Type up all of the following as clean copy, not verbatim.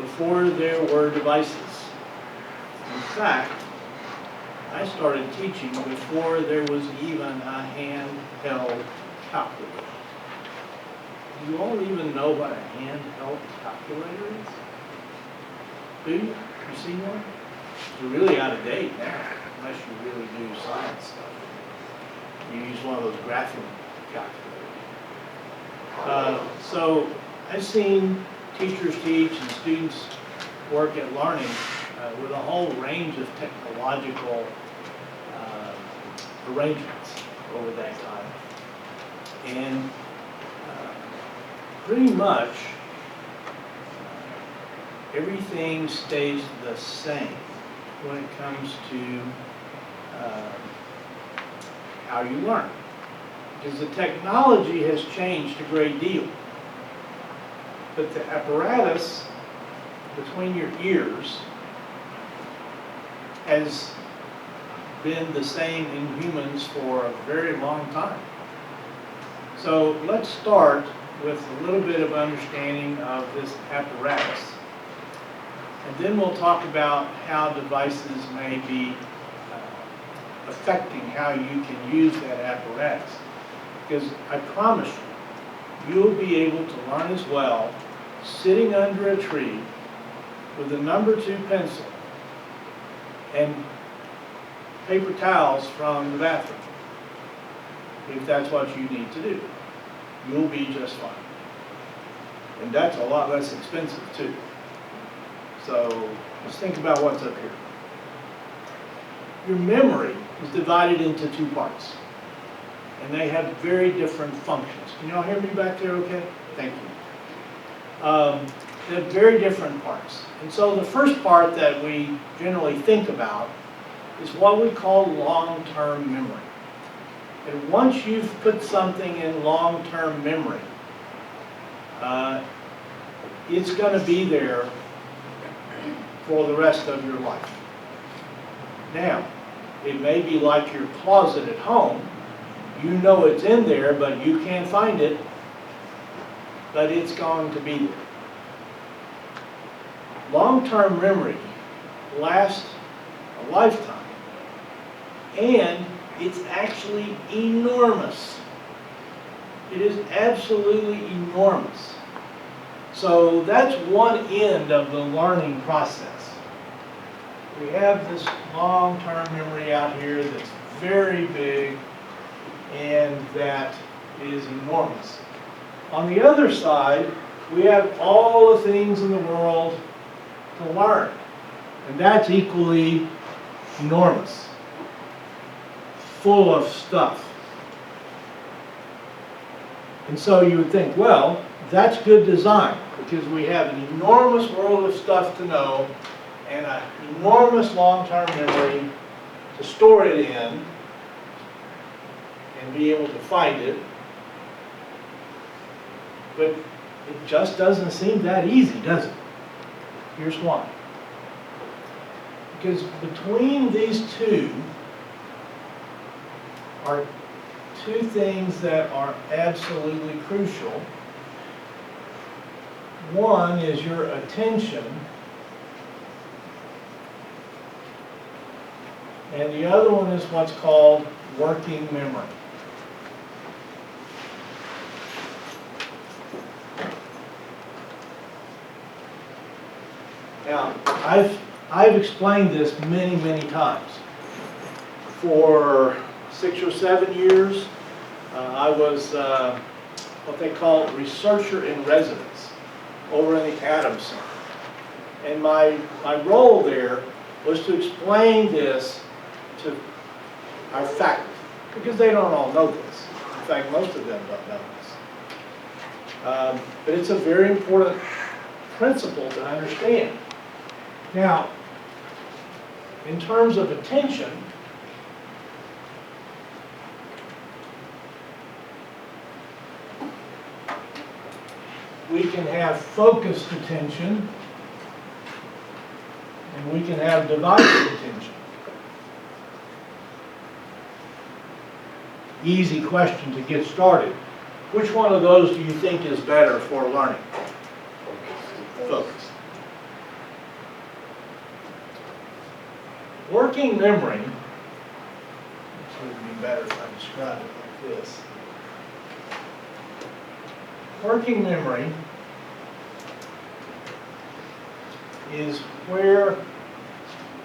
before there were devices. In fact, I started teaching before there was even a handheld calculator. Do you all even know what a handheld calculator is? Do you? You seen one? They're really out of date now, unless you really do science stuff. You use one of those graphing calculators. So I've seen teachers teach and students work at learning with a whole range of technological arrangements over that time. And pretty much everything stays the same when it comes to how you learn. Because the technology has changed a great deal. But the apparatus between your ears has been the same in humans for a very long time. So let's start with a little bit of understanding of this apparatus. And then we'll talk about how devices may be affecting how you can use that apparatus. Because I promise you, you'll be able to learn as well sitting under a tree with a number 2 pencil and paper towels from the bathroom, if that's what you need to do. You'll be just fine. And that's a lot less expensive too. So let's think about what's up here. Your memory is divided into 2 parts, and they have very different functions. Can you all hear me back there okay? Thank you. They have very different parts. And so the first part that we generally think about is what we call long-term memory. And once you've put something in long-term memory, it's going to be there for the rest of your life. Now, it may be like your closet at home. You know it's in there, but you can't find it, but it's going to be there. Long-term memory lasts a lifetime, and it's actually enormous. It is absolutely enormous. So that's one end of the learning process. We have this long-term memory out here that's very big and that is enormous. On the other side, we have all the things in the world to learn, and that's equally enormous, full of stuff. And so you would think, well, that's good design, because we have an enormous world of stuff to know and an enormous long-term memory to store it in and be able to find it. But it just doesn't seem that easy, does it? Here's why. Because between these two are 2 things that are absolutely crucial. One is your attention, and the other one is what's called working memory. Now, I've explained this many, many times. For 6 or 7 years, I was what they call researcher in residence over in the Adams Center. And my role there was to explain this to our faculty, because they don't all know this. In fact, most of them don't know this. But it's a very important principle to understand. Now, in terms of attention, we can have focused attention and we can have divided attention. Easy question to get started. Which one of those do you think is better for learning? Focus. Working memory, this would be better if I describe it like this. Working memory is where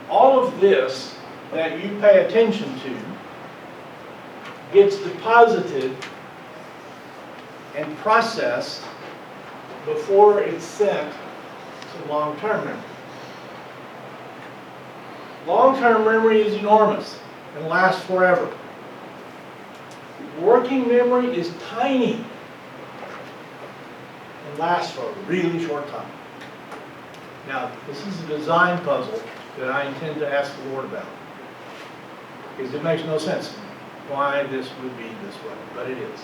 all of this that you pay attention to gets deposited and processed before it's sent to long-term memory. Long-term memory is enormous and lasts forever. Working memory is tiny and lasts for a really short time. Now, this is a design puzzle that I intend to ask the Lord about, because it makes no sense to me why this would be this way, but it is.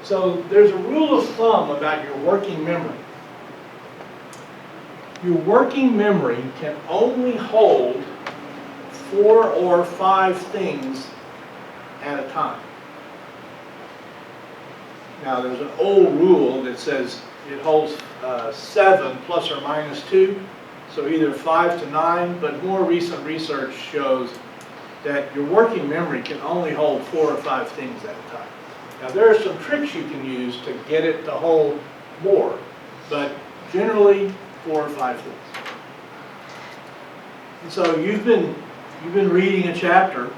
So there's a rule of thumb about your working memory. Your working memory can only hold 4 or 5 things at a time. Now there's an old rule that says it holds 7 plus or minus 2, so either 5 to 9, but more recent research shows that your working memory can only hold 4 or 5 things at a time. Now there are some tricks you can use to get it to hold more, but generally 4 or 5 things. And so you've been reading a chapter,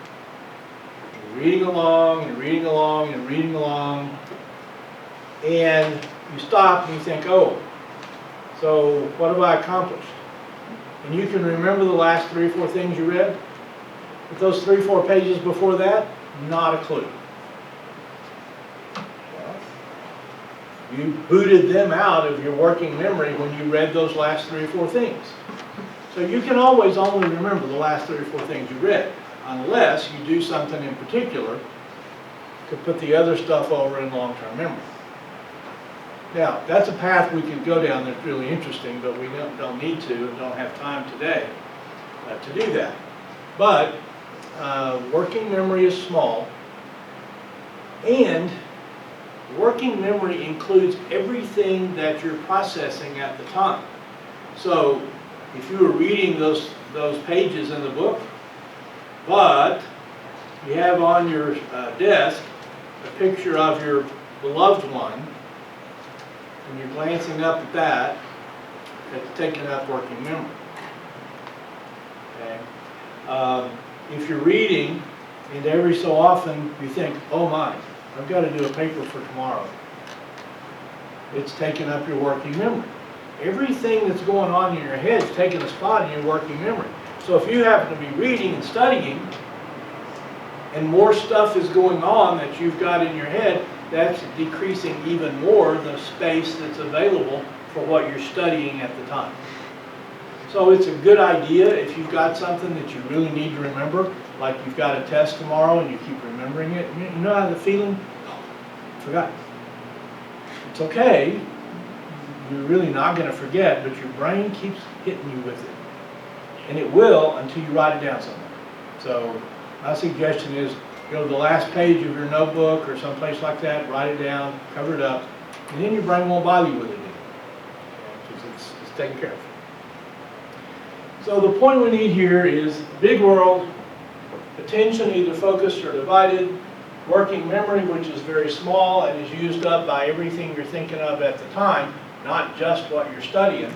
you're reading along, and reading along, and reading along, and you stop and you think, oh, so what have I accomplished? And you can remember the last 3 or 4 things you read, but those 3 or 4 pages before that, not a clue. Well, you booted them out of your working memory when you read those last 3 or 4 things. So you can always only remember the last 3 or 4 things you read, unless you do something in particular to put the other stuff over in long-term memory. Now, that's a path we could go down that's really interesting, but we don't need to and don't have time today to do that. But working memory is small, and working memory includes everything that you're processing at the time. So if you were reading those pages in the book, but you have on your desk a picture of your beloved one, and you're glancing up at that, it's taking up working memory. Okay? If you're reading, and every so often you think, oh my, I've got to do a paper for tomorrow, it's taking up your working memory. Everything that's going on in your head is taking a spot in your working memory. So if you happen to be reading and studying, and more stuff is going on that you've got in your head, that's decreasing even more the space that's available for what you're studying at the time. So it's a good idea if you've got something that you really need to remember, like you've got a test tomorrow and you keep remembering it. You know how the feeling? Oh, forgot. It's okay. You're really not going to forget, but your brain keeps hitting you with it. And it will until you write it down somewhere. So my suggestion is go to the last page of your notebook or someplace like that, write it down, cover it up, and then your brain won't bother you with it anymore. Because it's taken care of. So the point we need here is big world, attention either focused or divided, working memory, which is very small and is used up by everything you're thinking of at the time, not just what you're studying.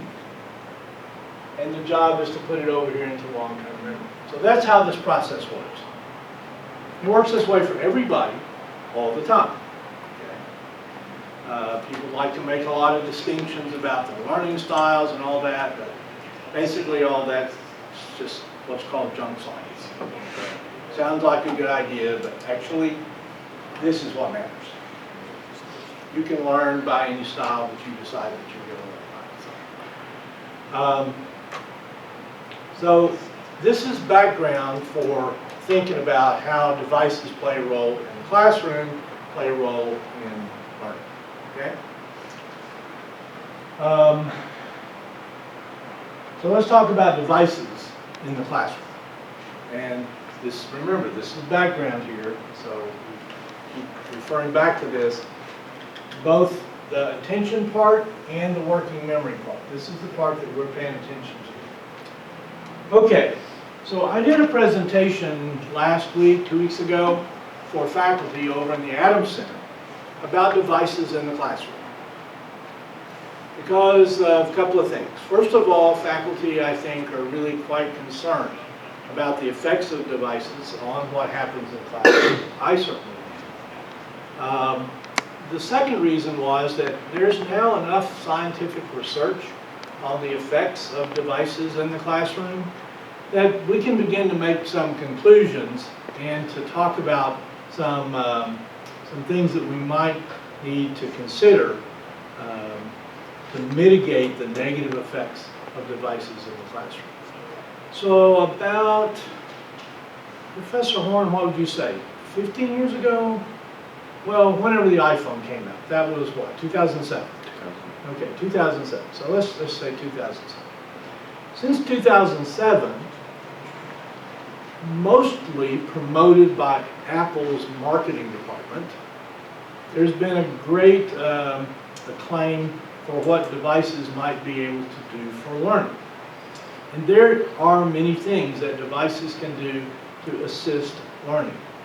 And the job is to put it over here into long-term memory. So that's how this process works. It works this way for everybody all the time. Okay? People like to make a lot of distinctions about the learning styles and all that, but basically all that's just what's called junk science. Okay? Sounds like a good idea, but actually this is what matters. You can learn by any style that you decide that you're going to learn by. So this is background for thinking about how devices play a role in the classroom, play a role in learning. Okay? So let's talk about devices in the classroom. And this, remember, this is background here, so keep referring back to this. Both the attention part and the working memory part. This is the part that we're paying attention to. Okay, So I did a presentation last week, 2 weeks ago, for faculty over in the Adams Center about devices in the classroom. Because of a couple of things. First of all, faculty, I think, are really quite concerned about the effects of devices on what happens in class. I certainly am. The second reason was that there's now enough scientific research on the effects of devices in the classroom that we can begin to make some conclusions and to talk about some things that we might need to consider to mitigate the negative effects of devices in the classroom. So about, Professor Horn, what would you say, 15 years ago? Well, whenever the iPhone came out, that was what, 2007? Okay, 2007. So let's say 2007. Since 2007, mostly promoted by Apple's marketing department, there's been a great acclaim for what devices might be able to do for learning. And there are many things that devices can do to assist learning.